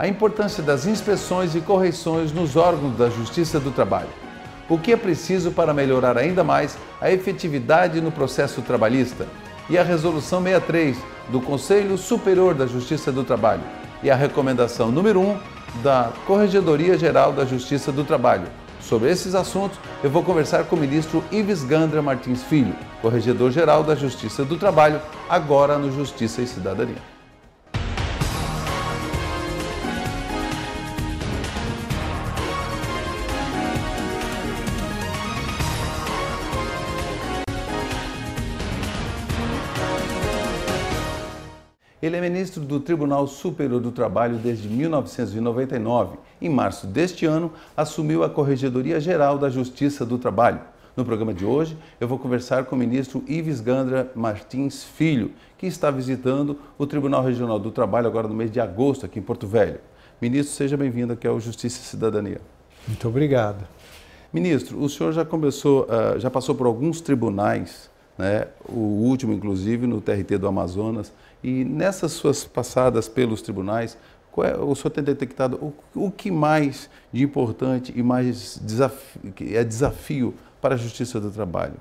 A importância das inspeções e correições nos órgãos da Justiça do Trabalho. O que é preciso para melhorar ainda mais a efetividade no processo trabalhista? E a Resolução 63 do Conselho Superior da Justiça do Trabalho. E a recomendação número 1 da Corregedoria Geral da Justiça do Trabalho. Sobre esses assuntos, eu vou conversar com o ministro Ives Gandra Martins Filho, Corregedor-Geral da Justiça do Trabalho, agora no Justiça e Cidadania. Ele é ministro do Tribunal Superior do Trabalho desde 1999. Em março deste ano, assumiu a Corregedoria Geral da Justiça do Trabalho. No programa de hoje, eu vou conversar com o ministro Ives Gandra Martins Filho, que está visitando o Tribunal Regional do Trabalho agora no mês de agosto, aqui em Porto Velho. Ministro, seja bem-vindo aqui ao Justiça e Cidadania. Muito obrigado. Ministro, o senhor já passou por alguns tribunais, né? O último, inclusive, no TRT do Amazonas. E nessas suas passadas pelos tribunais, o senhor tem detectado o que mais de importante e mais desafio para a Justiça do Trabalho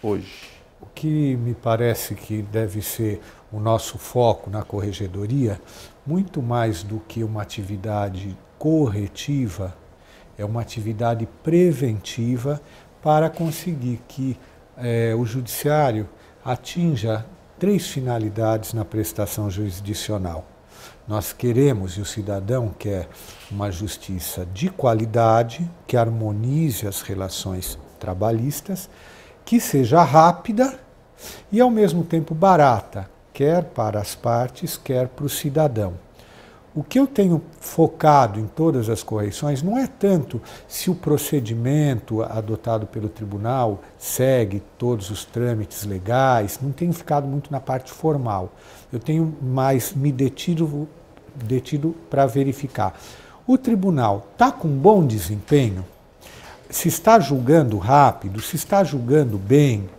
hoje? O que me parece que deve ser o nosso foco na corregedoria, muito mais do que uma atividade corretiva, é uma atividade preventiva para conseguir que o judiciário atinja 3 finalidades na prestação jurisdicional. Nós queremos, e o cidadão quer, uma justiça de qualidade, que harmonize as relações trabalhistas, que seja rápida e, ao mesmo tempo, barata, quer para as partes, quer para o cidadão. O que eu tenho focado em todas as correições não é tanto se o procedimento adotado pelo tribunal segue todos os trâmites legais, não tenho ficado muito na parte formal. Eu tenho mais me detido para verificar. O tribunal está com bom desempenho? Se está julgando rápido? Se está julgando bem?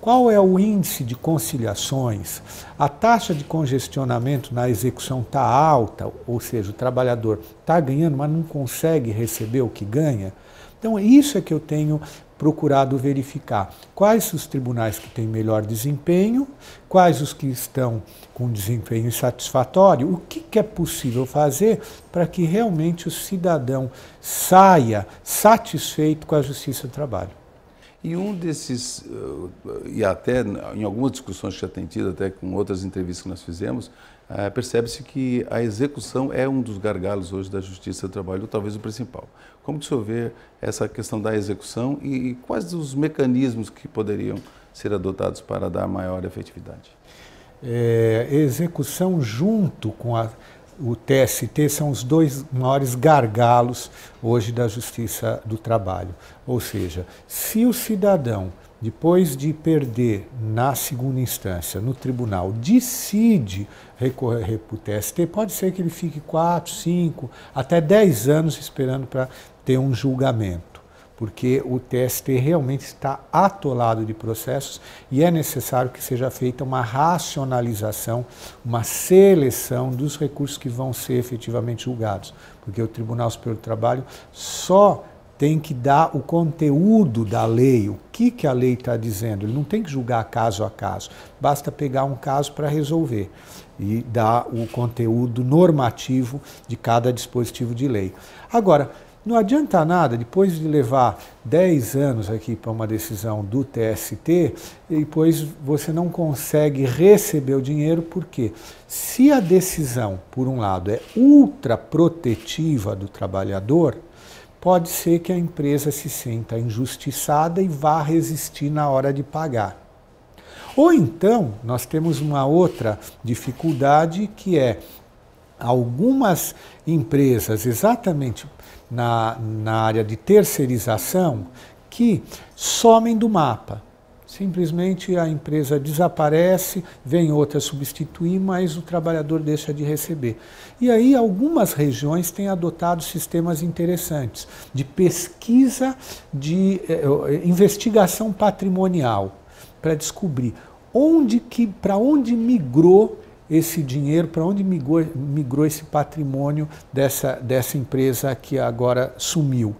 Qual é o índice de conciliações? A taxa de congestionamento na execução está alta, ou seja, o trabalhador está ganhando, mas não consegue receber o que ganha? Então, isso é que eu tenho procurado verificar. Quais os tribunais que têm melhor desempenho, quais os que estão com desempenho insatisfatório, o que é possível fazer para que realmente o cidadão saia satisfeito com a Justiça do Trabalho. E um desses, e até em algumas discussões que já tem tido, até com outras entrevistas que nós fizemos, percebe-se que a execução é um dos gargalos hoje da Justiça do Trabalho, talvez o principal. Como que o senhor vê essa questão da execução e quais os mecanismos que poderiam ser adotados para dar maior efetividade? Execução junto com o TST são os 2 maiores gargalos hoje da Justiça do Trabalho. Ou seja, se o cidadão, depois de perder na segunda instância, no tribunal, decide recorrer para o TST, pode ser que ele fique 4, 5, até 10 anos esperando para ter um julgamento, porque o TST realmente está atolado de processos e é necessário que seja feita uma racionalização, uma seleção dos recursos que vão ser efetivamente julgados, porque o Tribunal Superior do Trabalho só tem que dar o conteúdo da lei, o que a lei está dizendo. Ele não tem que julgar caso a caso, basta pegar um caso para resolver e dar o conteúdo normativo de cada dispositivo de lei. Agora, não adianta nada, depois de levar 10 anos aqui para uma decisão do TST, e depois você não consegue receber o dinheiro, porque se a decisão, por um lado, é ultra protetiva do trabalhador, pode ser que a empresa se sinta injustiçada e vá resistir na hora de pagar. Ou então, nós temos uma outra dificuldade, que é algumas empresas, exatamente na área de terceirização, que somem do mapa. Simplesmente a empresa desaparece, vem outra substituir, mas o trabalhador deixa de receber. E aí algumas regiões têm adotado sistemas interessantes de pesquisa, de investigação patrimonial, para descobrir para onde migrou esse dinheiro, para onde migrou esse patrimônio dessa empresa que agora sumiu.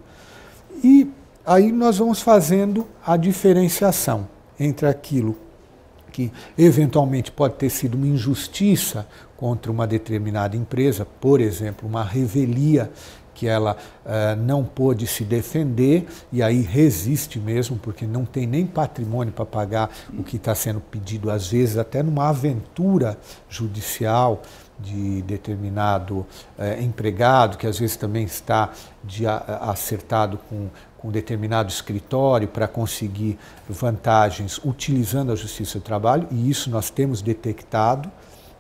E aí nós vamos fazendo a diferenciação entre aquilo que eventualmente pode ter sido uma injustiça contra uma determinada empresa, por exemplo, uma revelia que ela não pôde se defender e aí resiste mesmo, porque não tem nem patrimônio para pagar o que está sendo pedido, às vezes até numa aventura judicial de determinado empregado, que às vezes também está acertado com determinado escritório para conseguir vantagens utilizando a Justiça do Trabalho, e isso nós temos detectado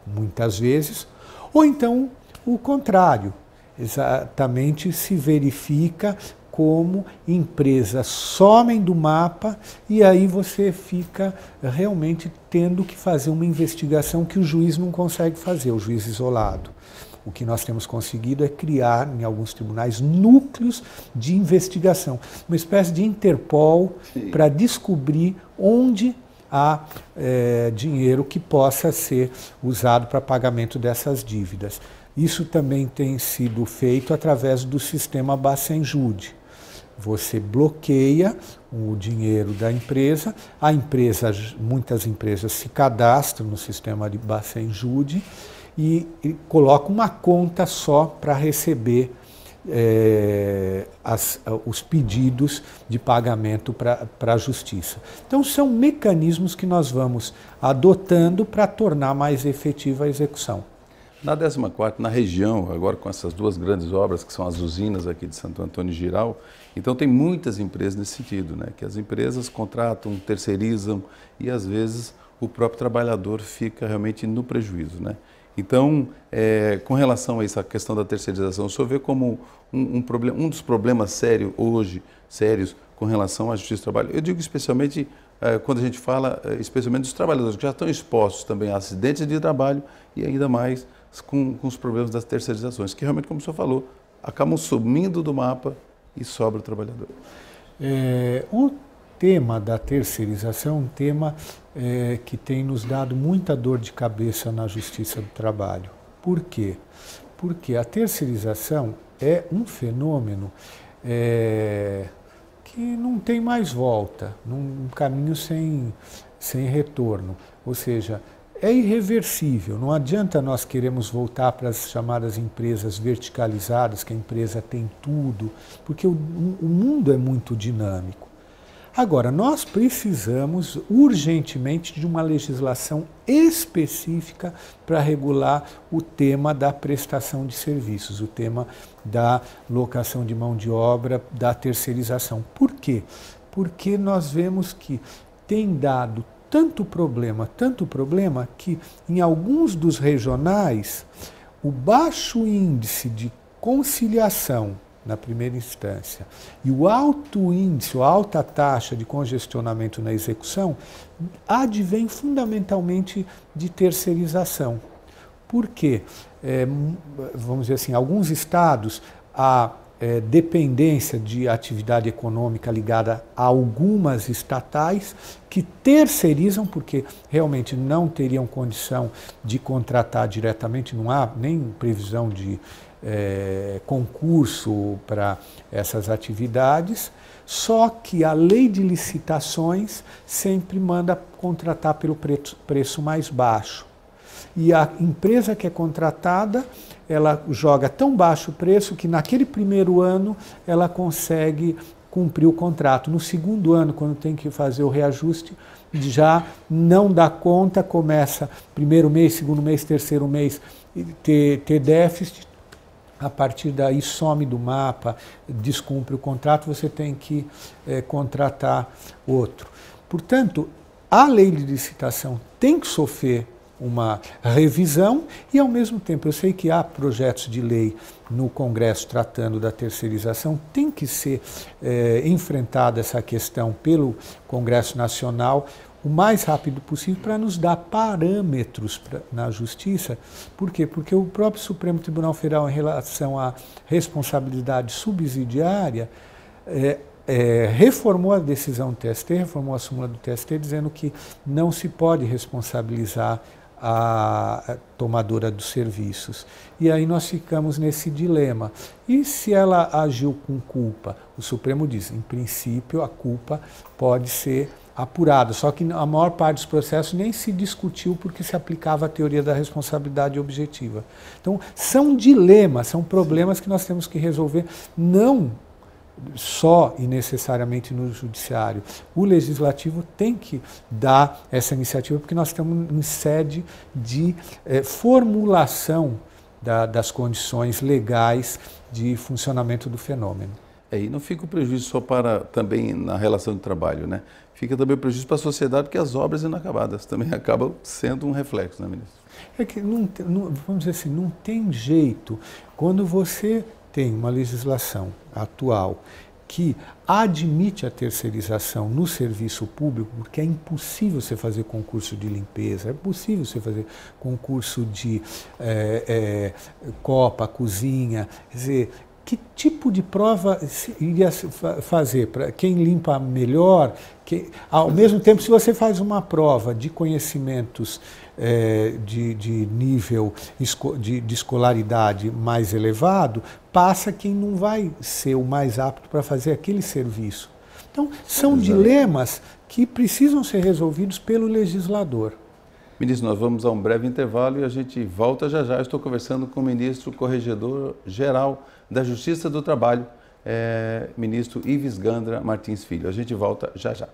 muitas vezes, ou então o contrário. Exatamente se verifica como empresas somem do mapa e aí você fica realmente tendo que fazer uma investigação que o juiz não consegue fazer, o juiz isolado. O que nós temos conseguido é criar, em alguns tribunais, núcleos de investigação, uma espécie de Interpol para descobrir onde há dinheiro que possa ser usado para pagamento dessas dívidas. Isso também tem sido feito através do sistema Bacenjude. Você bloqueia o dinheiro da empresa, muitas empresas se cadastram no sistema de Bacenjude e coloca uma conta só para receber os pedidos de pagamento para a Justiça. Então são mecanismos que nós vamos adotando para tornar mais efetiva a execução. Na 14ª, na região, agora com essas duas grandes obras, que são as usinas aqui de Santo Antônio e Jirau, então tem muitas empresas nesse sentido, né? Que as empresas contratam, terceirizam e às vezes o próprio trabalhador fica realmente no prejuízo, né? Então, com relação a essa questão da terceirização, o senhor vê como um dos problemas sérios com relação à Justiça do Trabalho? Eu digo especialmente quando a gente fala especialmente dos trabalhadores que já estão expostos também a acidentes de trabalho e ainda mais com os problemas das terceirizações, que realmente, como o senhor falou, acabam sumindo do mapa e sobra o trabalhador. O tema da terceirização é um tema que tem nos dado muita dor de cabeça na Justiça do Trabalho. Por quê? Porque a terceirização é um fenômeno que não tem mais volta, num caminho sem retorno. Ou seja, é irreversível, não adianta nós queremos voltar para as chamadas empresas verticalizadas, que a empresa tem tudo, porque o mundo é muito dinâmico. Agora, nós precisamos urgentemente de uma legislação específica para regular o tema da prestação de serviços, o tema da locação de mão de obra, da terceirização. Por quê? Porque nós vemos que tem dado tanto problema, que em alguns dos regionais, o baixo índice de conciliação na primeira instância e o alto índice, a alta taxa de congestionamento na execução, advém fundamentalmente de terceirização. Por quê? Vamos dizer assim, alguns estados, a dependência de atividade econômica ligada a algumas estatais que terceirizam, porque realmente não teriam condição de contratar diretamente, não há nem previsão de concurso para essas atividades, só que a lei de licitações sempre manda contratar pelo preço mais baixo. E a empresa que é contratada, ela joga tão baixo o preço que naquele primeiro ano ela consegue cumprir o contrato. No segundo ano, quando tem que fazer o reajuste, já não dá conta, começa primeiro mês, segundo mês, terceiro mês, ter déficit. A partir daí some do mapa, descumpre o contrato, você tem que contratar outro. Portanto, a lei de licitação tem que sofrer uma revisão e, ao mesmo tempo, eu sei que há projetos de lei no Congresso tratando da terceirização, tem que ser enfrentada essa questão pelo Congresso Nacional o mais rápido possível para nos dar parâmetros na Justiça. Por quê? Porque o próprio Supremo Tribunal Federal, em relação à responsabilidade subsidiária, reformou a decisão do TST, reformou a súmula do TST, dizendo que não se pode responsabilizar a tomadora dos serviços. E aí nós ficamos nesse dilema. E se ela agiu com culpa? O Supremo diz, em princípio, a culpa pode ser apurada, só que a maior parte dos processos nem se discutiu porque se aplicava a teoria da responsabilidade objetiva. Então, são dilemas, são problemas que nós temos que resolver, não só e necessariamente no judiciário. O legislativo tem que dar essa iniciativa porque nós estamos em sede de formulação das condições legais de funcionamento do fenômeno. E não fica o prejuízo só para também na relação de trabalho, né? Fica também o prejuízo para a sociedade porque as obras inacabadas também acabam sendo um reflexo, né, ministro? É que, vamos dizer assim, não tem jeito. Quando você tem uma legislação atual que admite a terceirização no serviço público, porque é impossível você fazer concurso de limpeza, é possível você fazer concurso de copa, cozinha, quer dizer, que tipo de prova iria fazer para quem limpa melhor? Ao mesmo tempo, se você faz uma prova de conhecimentos de nível de escolaridade mais elevado, passa quem não vai ser o mais apto para fazer aquele serviço. Então, são dilemas que precisam ser resolvidos pelo legislador. Ministro, nós vamos a um breve intervalo e a gente volta já já. Estou conversando com o ministro Corregedor-Geral da Justiça do Trabalho, ministro Ives Gandra Martins Filho. A gente volta já já.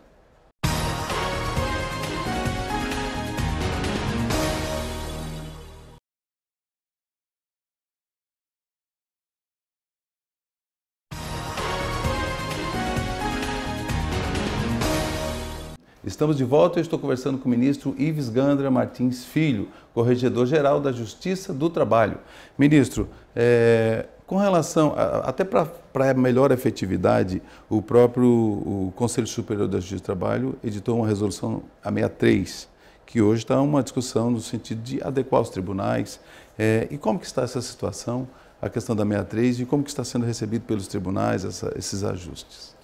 Estamos de volta, eu estou conversando com o ministro Ives Gandra Martins Filho, Corregedor-Geral da Justiça do Trabalho. Ministro, com relação, até para melhor efetividade, o Conselho Superior da Justiça do Trabalho editou uma resolução, a 63, que hoje está uma discussão no sentido de adequar os tribunais. E como que está essa situação, a questão da 63, e como que está sendo recebido pelos tribunais esses ajustes?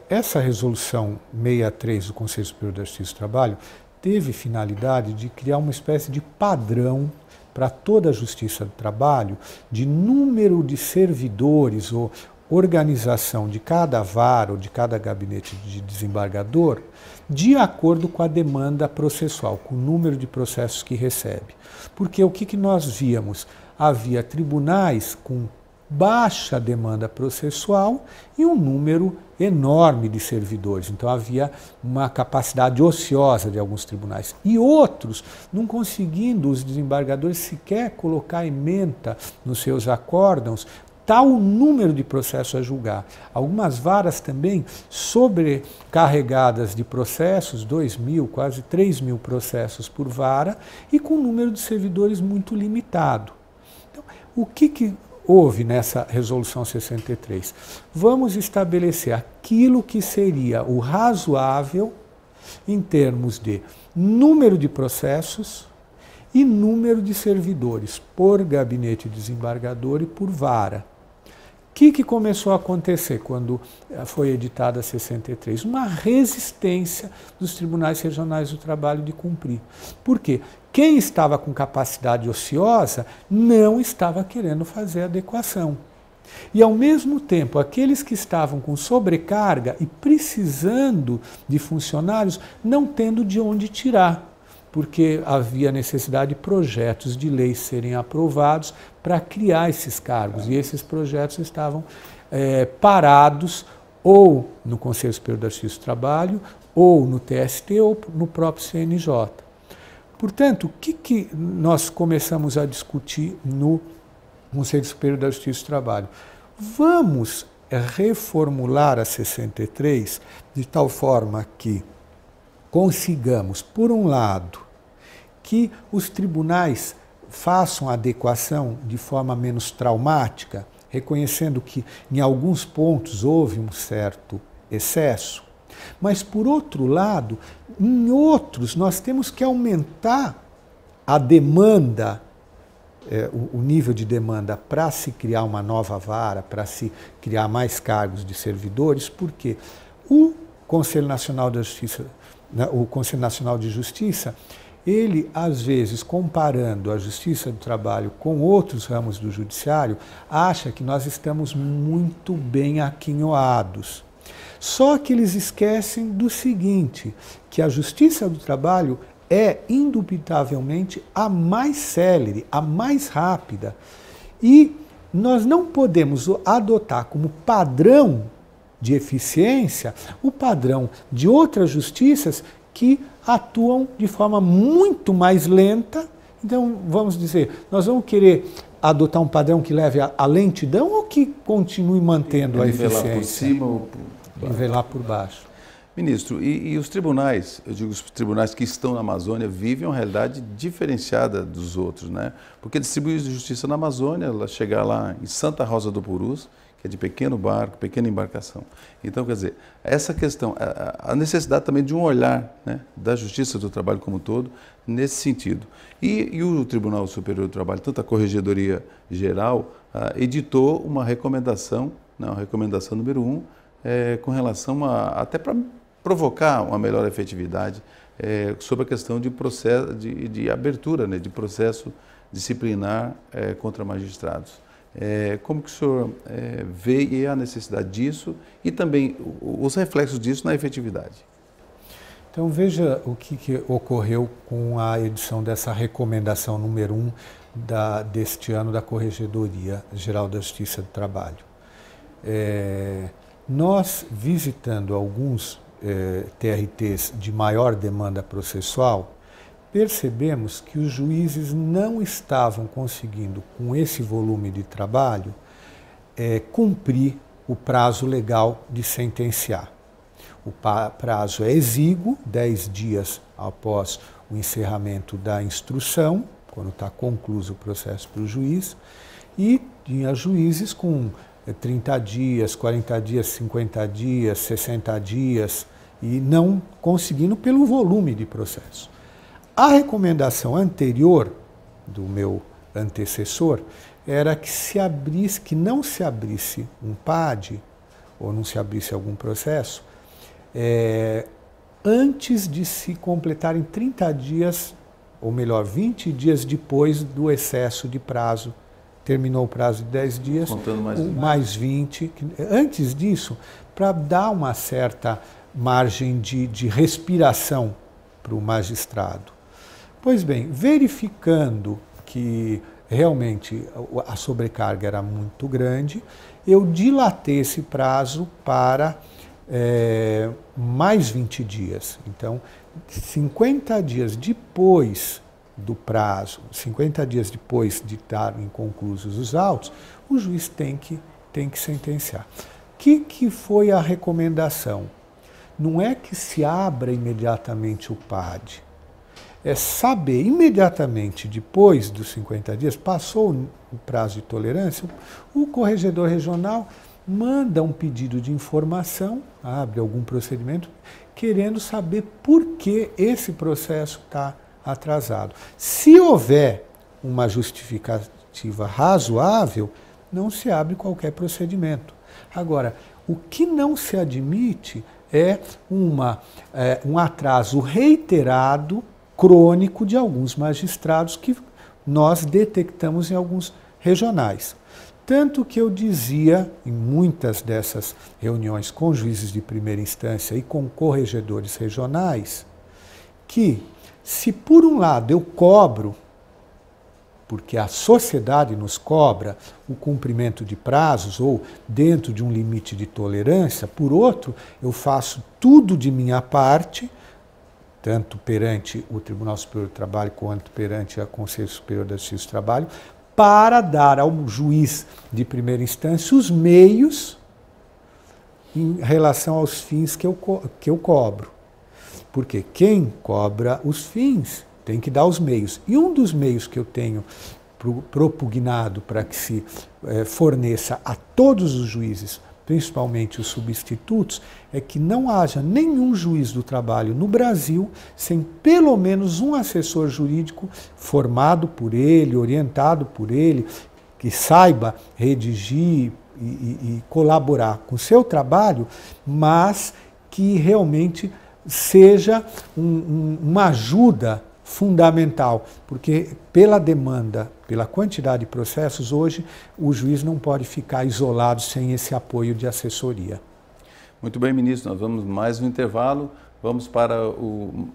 Essa resolução 63 do Conselho Superior da Justiça do Trabalho teve finalidade de criar uma espécie de padrão para toda a Justiça do Trabalho de número de servidores ou organização de cada vara ou de cada gabinete de desembargador de acordo com a demanda processual, com o número de processos que recebe. Porque o que nós víamos? Havia tribunais com baixa demanda processual e um número enorme de servidores. Então havia uma capacidade ociosa de alguns tribunais. E outros não conseguindo os desembargadores sequer colocar ementa nos seus acórdãos, tal número de processos a julgar. Algumas varas também sobrecarregadas de processos, 2.000, quase 3.000 processos por vara, e com um número de servidores muito limitado. Então, o que houve nessa resolução 63? Vamos estabelecer aquilo que seria o razoável em termos de número de processos e número de servidores por gabinete desembargador e por vara. O que começou a acontecer quando foi editada a 63? Uma resistência dos tribunais regionais do trabalho de cumprir. Por quê? Quem estava com capacidade ociosa não estava querendo fazer adequação. E, ao mesmo tempo, aqueles que estavam com sobrecarga e precisando de funcionários, não tendo de onde tirar, porque havia necessidade de projetos de lei serem aprovados para criar esses cargos. E esses projetos estavam parados ou no Conselho Superior da Justiça do Trabalho, ou no TST, ou no próprio CNJ. Portanto, o que nós começamos a discutir no Conselho Superior da Justiça do Trabalho? Vamos reformular a 63 de tal forma que consigamos, por um lado, que os tribunais façam a adequação de forma menos traumática, reconhecendo que em alguns pontos houve um certo excesso, mas, por outro lado, em outros nós temos que aumentar a demanda, o nível de demanda para se criar uma nova vara, para se criar mais cargos de servidores, porque o Conselho Nacional da Justiça, o Conselho Nacional de Justiça, ele, às vezes, comparando a Justiça do Trabalho com outros ramos do Judiciário, acha que nós estamos muito bem aquinhoados. Só que eles esquecem do seguinte, que a Justiça do Trabalho é indubitavelmente a mais célere, a mais rápida. E nós não podemos adotar como padrão de eficiência o padrão de outras justiças que atuam de forma muito mais lenta. Então, vamos dizer, nós vamos querer adotar um padrão que leve à lentidão ou que continue mantendo a eficiência? Nivelar por cima ou por baixo? Nivelar por baixo. Ministro, e os tribunais, eu digo os tribunais que estão na Amazônia, vivem uma realidade diferenciada dos outros, né? Porque distribuir justiça na Amazônia, ela chegar lá em Santa Rosa do Purus, que é de pequeno barco, pequena embarcação. Então, quer dizer, essa questão, a necessidade também de um olhar, né, da Justiça do Trabalho como um todo, nesse sentido. E o Tribunal Superior do Trabalho, tanto a Corregedoria Geral, editou uma recomendação, né, uma recomendação número 1, com relação até para provocar uma melhor efetividade sobre a questão de processo, de abertura, né, de processo disciplinar contra magistrados. Como que o senhor vê a necessidade disso e também os reflexos disso na efetividade? Então veja o que ocorreu com a edição dessa recomendação número 1 deste ano da Corregedoria Geral da Justiça do Trabalho. Nós, visitando alguns TRTs de maior demanda processual, percebemos que os juízes não estavam conseguindo, com esse volume de trabalho, cumprir o prazo legal de sentenciar. O prazo é exíguo, 10 dias após o encerramento da instrução, quando está concluído o processo para o juiz, e tinha juízes com 30 dias, 40 dias, 50 dias, 60 dias, e não conseguindo pelo volume de processo. A recomendação anterior do meu antecessor era que não se abrisse um PAD, ou não se abrisse algum processo, antes de se completarem 30 dias, ou melhor, 20 dias depois do excesso de prazo. Terminou o prazo de 10 dias, mais 20. Antes disso, para dar uma certa margem de respiração para o magistrado. Pois bem, verificando que realmente a sobrecarga era muito grande, eu dilatei esse prazo para mais 20 dias. Então, 50 dias depois do prazo, 50 dias depois de estarem concluídos os autos, o juiz tem que sentenciar. O que foi a recomendação? Não é que se abra imediatamente o PAD, é saber imediatamente depois dos 50 dias, passou o prazo de tolerância, o corregedor regional manda um pedido de informação, abre algum procedimento, querendo saber por que esse processo está atrasado. Se houver uma justificativa razoável, não se abre qualquer procedimento. Agora, o que não se admite é um atraso reiterado, crônico, de alguns magistrados que nós detectamos em alguns regionais. Tanto que eu dizia, em muitas dessas reuniões com juízes de primeira instância e com corregedores regionais, que se por um lado eu cobro, porque a sociedade nos cobra o cumprimento de prazos ou dentro de um limite de tolerância, por outro, eu faço tudo de minha parte, tanto perante o Tribunal Superior do Trabalho quanto perante o Conselho Superior da Justiça do Trabalho, para dar ao juiz de primeira instância os meios em relação aos fins que eu cobro. Porque quem cobra os fins tem que dar os meios. E um dos meios que eu tenho propugnado para que se forneça a todos os juízes, principalmente os substitutos, é que não haja nenhum juiz do trabalho no Brasil sem pelo menos um assessor jurídico formado por ele, orientado por ele, que saiba redigir e colaborar com o seu trabalho, mas que realmente seja uma ajuda fundamental, porque pela demanda, pela quantidade de processos, hoje o juiz não pode ficar isolado sem esse apoio de assessoria. Muito bem, ministro, nós vamos mais um intervalo. Vamos para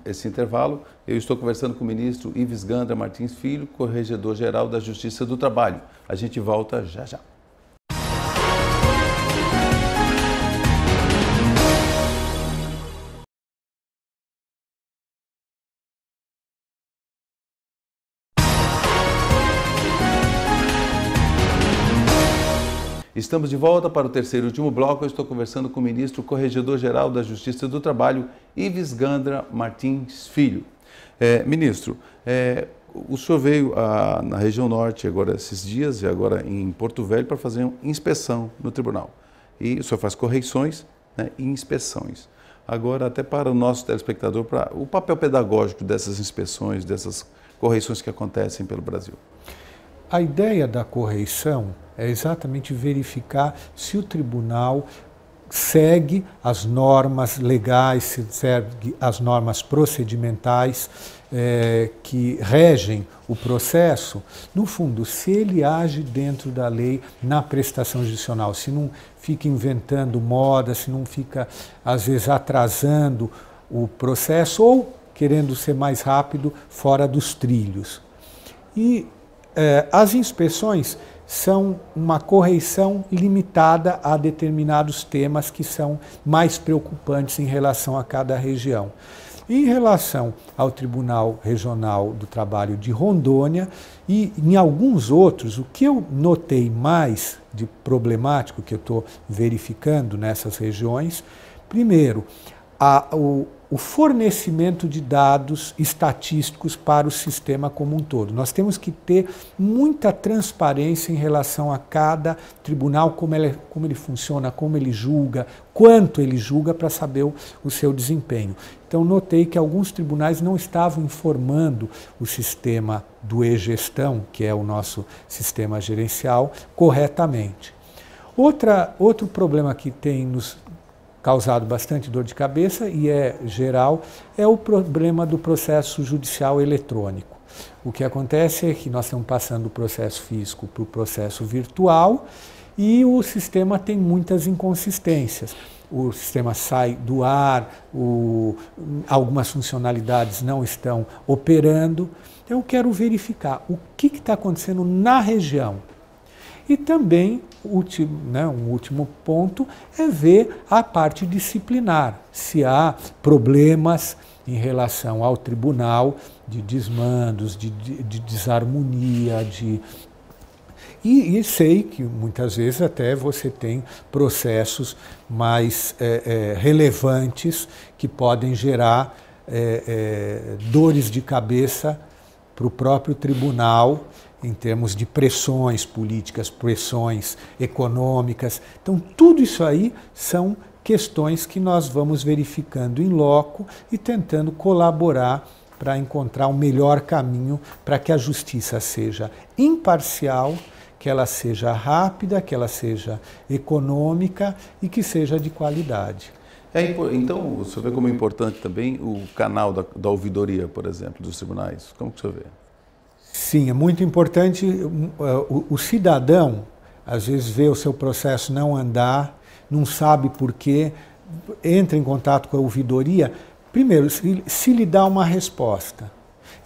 esse intervalo. Eu estou conversando com o ministro Ives Gandra Martins Filho, Corregedor-Geral da Justiça do Trabalho. A gente volta já já. Estamos de volta para o terceiro e último bloco. Eu estou conversando com o ministro Corregedor-Geral da Justiça do Trabalho, Ives Gandra Martins Filho. Ministro, o senhor veio na região norte agora esses dias e agora em Porto Velho para fazer uma inspeção no tribunal. E o senhor faz correições, né, e inspeções. Agora, até para o nosso telespectador, para o papel pedagógico dessas inspeções, dessas correições que acontecem pelo Brasil. A ideia da correição é exatamente verificar se o tribunal segue as normas legais, se segue as normas procedimentais que regem o processo. No fundo, se ele age dentro da lei na prestação judicial, se não fica inventando moda, se não fica, às vezes, atrasando o processo ou querendo ser mais rápido fora dos trilhos. E as inspeções são uma correição limitada a determinados temas que são mais preocupantes em relação a cada região. Em relação ao Tribunal Regional do Trabalho de Rondônia e em alguns outros, o que eu notei mais de problemático que eu estou verificando nessas regiões, primeiro, o fornecimento de dados estatísticos para o sistema como um todo. Nós temos que ter muita transparência em relação a cada tribunal, como ele funciona, como ele julga, quanto ele julga para saber o seu desempenho. Então, notei que alguns tribunais não estavam informando o sistema do e-gestão, que é o nosso sistema gerencial, corretamente. Outro problema que tem nos causado bastante dor de cabeça e é geral, é o problema do processo judicial eletrônico. O que acontece é que nós estamos passando do processo físico para o processo virtual e o sistema tem muitas inconsistências. O sistema sai do ar, algumas funcionalidades não estão operando. Então eu quero verificar o que está acontecendo na região. E também, um último ponto, é ver a parte disciplinar, se há problemas em relação ao tribunal de desmandos, de desarmonia, E sei que muitas vezes até você tem processos mais relevantes que podem gerar dores de cabeça para o próprio tribunal, em termos de pressões políticas, pressões econômicas. Então, tudo isso aí são questões que nós vamos verificando em loco e tentando colaborar para encontrar o melhor caminho para que a justiça seja imparcial, que ela seja rápida, que ela seja econômica e que seja de qualidade. Então, o senhor vê como é importante também o canal da ouvidoria, por exemplo, dos tribunais? Como que o senhor vê? Sim, é muito importante. O cidadão, às vezes, vê o seu processo não andar, não sabe por quê, entra em contato com a ouvidoria. Primeiro, se lhe dá uma resposta.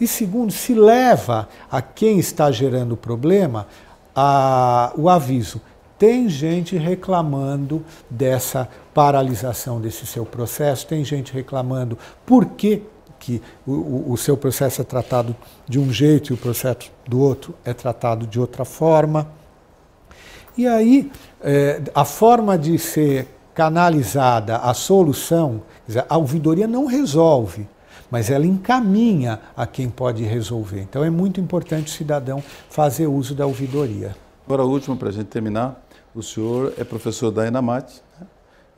E segundo, se leva a quem está gerando o problema o aviso. Tem gente reclamando dessa paralisação desse seu processo, tem gente reclamando por que o seu processo é tratado de um jeito e o processo do outro é tratado de outra forma. E aí, a forma de ser canalizada a solução, quer dizer, a ouvidoria não resolve, mas ela encaminha a quem pode resolver. Então é muito importante o cidadão fazer uso da ouvidoria. Agora, a última, para a gente terminar, o senhor é professor da ENAMAT, né?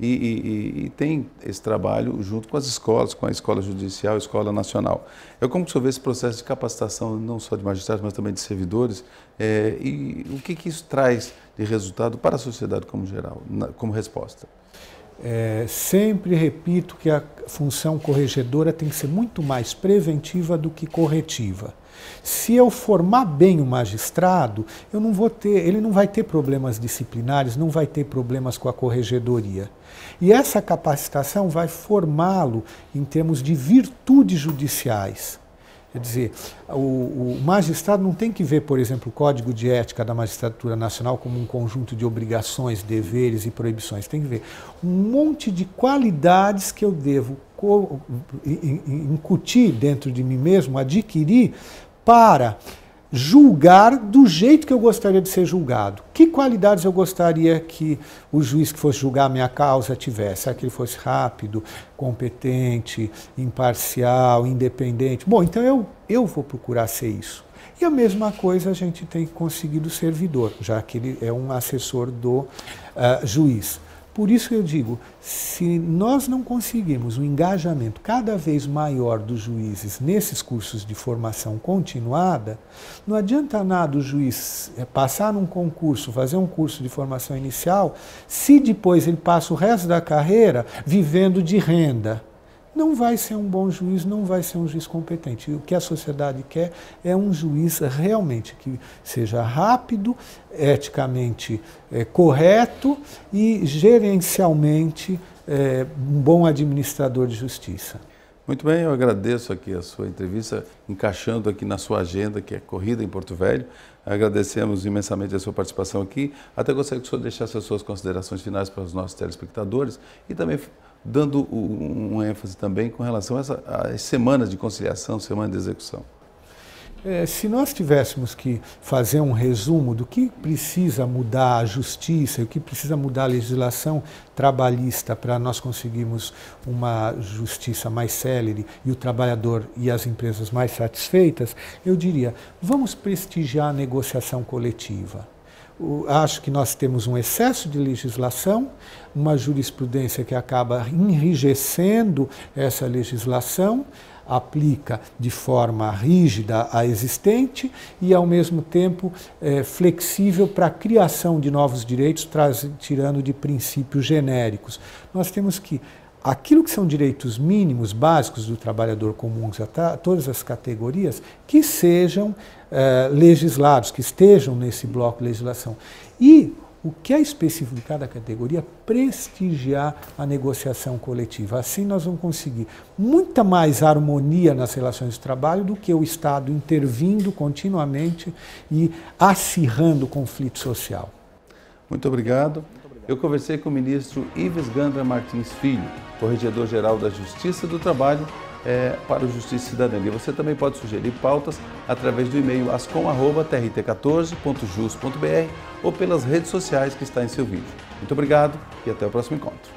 E tem esse trabalho junto com as escolas, com a Escola Judicial e a Escola Nacional. Como que o senhor vê esse processo de capacitação, não só de magistrados, mas também de servidores, e o que isso traz de resultado para a sociedade como geral, como resposta? sempre repito que a função corregedora tem que ser muito mais preventiva do que corretiva. Se eu formar bem o magistrado, ele não vai ter problemas disciplinares, não vai ter problemas com a corregedoria. E essa capacitação vai formá-lo em termos de virtudes judiciais. Quer dizer, o magistrado não tem que ver, por exemplo, o Código de Ética da Magistratura Nacional como um conjunto de obrigações, deveres e proibições. Tem que ver um monte de qualidades que eu devo incutir dentro de mim mesmo, adquirir, para julgar do jeito que eu gostaria de ser julgado. Que qualidades eu gostaria que o juiz que fosse julgar a minha causa tivesse? Será que ele fosse rápido, competente, imparcial, independente? Bom, então eu vou procurar ser isso. E a mesma coisa a gente tem que conseguir do servidor, já que ele é um assessor do juiz. Por isso eu digo, se nós não conseguirmos um engajamento cada vez maior dos juízes nesses cursos de formação continuada, não adianta nada o juiz passar num concurso, fazer um curso de formação inicial, se depois ele passa o resto da carreira vivendo de renda. Não vai ser um bom juiz, não vai ser um juiz competente. O que a sociedade quer é um juiz realmente que seja rápido, eticamente correto e gerencialmente um bom administrador de justiça. Muito bem, eu agradeço aqui a sua entrevista, encaixando aqui na sua agenda, que é corrida em Porto Velho. Agradecemos imensamente a sua participação aqui. Até gostaria que o senhor deixasse as suas considerações finais para os nossos telespectadores e também dando um ênfase também com relação às semanas de conciliação, semana de execução. Se nós tivéssemos que fazer um resumo do que precisa mudar a justiça, o que precisa mudar a legislação trabalhista para nós conseguirmos uma justiça mais célere e o trabalhador e as empresas mais satisfeitas, eu diria, vamos prestigiar a negociação coletiva. Acho que nós temos um excesso de legislação, uma jurisprudência que acaba enrijecendo essa legislação, aplica de forma rígida a existente e, ao mesmo tempo, flexível para a criação de novos direitos, tirando de princípios genéricos. Nós temos que aquilo que são direitos mínimos, básicos do trabalhador comuns a todas as categorias, que sejam legislados, que estejam nesse bloco de legislação. E o que é específico de cada categoria, prestigiar a negociação coletiva. Assim nós vamos conseguir muita mais harmonia nas relações de trabalho do que o Estado intervindo continuamente e acirrando o conflito social. Muito obrigado. Eu conversei com o ministro Ives Gandra Martins Filho, Corregedor-Geral da Justiça do Trabalho, para o Justiça e Cidadania. Você também pode sugerir pautas através do e-mail ascom@trt14.jus.br ou pelas redes sociais que está em seu vídeo. Muito obrigado e até o próximo encontro.